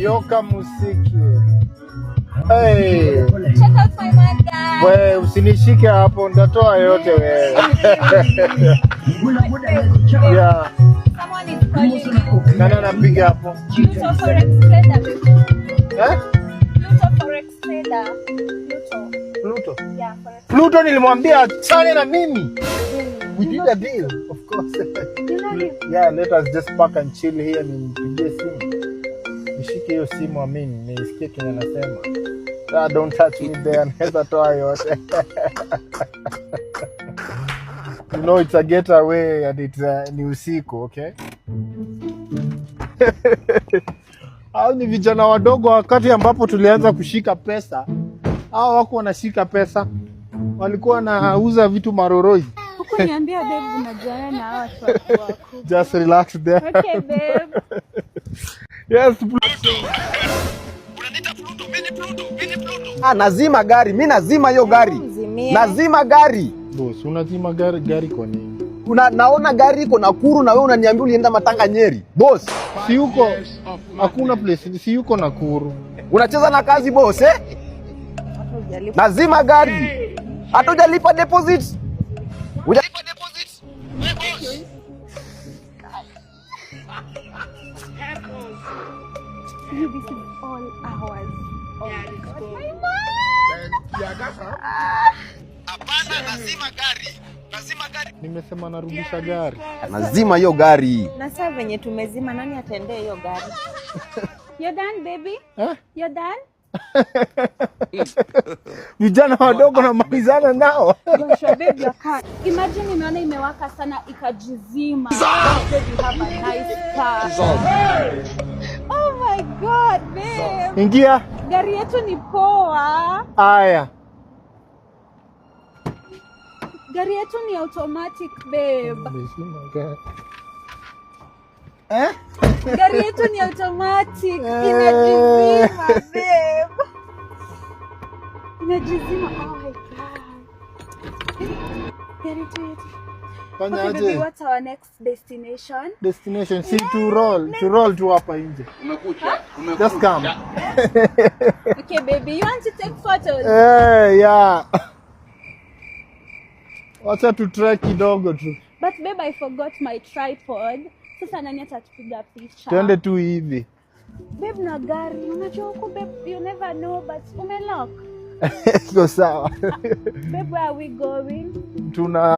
Yoka Musiki. Hey. Check out my man, guys. Wewe usinishike hapo, ndatoa yote wewe. Yeah. Someone is calling you. Nani anapiga hapo? Pluto Forex Trader. Eh? Pluto Forex Trader. Pluto. Yeah, Forex. Pluto nilimwambia achane na mimi. We did a deal, of course. Yeah, let us just park and chill here. Nipigie simu. Nishike hiyo simu amini, nisikie kile anasema. Don't touch me there, naweza toa yote. You know it's a getaway and it's ni usiku, okay? Hao ni vijana wadogo wakati ambapo tulianza kushika pesa. Hao wako wanashika pesa. Walikuwa wanauza vitu maroroi. Huko niambia babe unajuana na hao watu wako. Just relax there. Okay babe. Yes, Unaniita Pluto, mimi Pluto. Nazima gari, mimi nazima hiyo gari. Nazima gari. Boss, unazima gari kwa nini? Naona gari iko Nakuru na wewe unaniambia ulienda Matanga Nyeri. Boss, si yuko hakuna place, si yuko Nakuru. Unacheza na kazi boss eh? Nazima gari. Hata hujalipa deposit. Hujalipa deposit? Wewe boss. This is all ours. Oh my God. Hapana, nazima gari. Nazima gari. Nimesema narudisha gari. Nazima hiyo gari. Na sasa venye tumezima nani atendee hiyo gari? You're done baby? Huh? You're done? Vijana wadogo na malizana nao. Gosh, baby your car. Imagine imeona imewaka sana ikajizima. Baby you have a nice car. Oh my God, babe. Ingia. Gari yetu ni poa. Aya. Gari yetu ni automatic, babe. Eh? Gari yetu ni automatic. Inajizima, babe. Inajizima. Oh my God. Gari yetu. Fanya Okay, baby, aje? what's our next destination? Destination, see to roll to hapa nje. Umekuja. Just come. Okay, baby, you want to take photos? Yeah. Wacha tu try kidogo tu. But babe, I forgot my tripod. Sasa nani atatupiga picha? Twende tu hivi. Babe, na gari. Unajua huko babe, you never know, but umelock. Iko sawa. Babe, where are we going? Tuna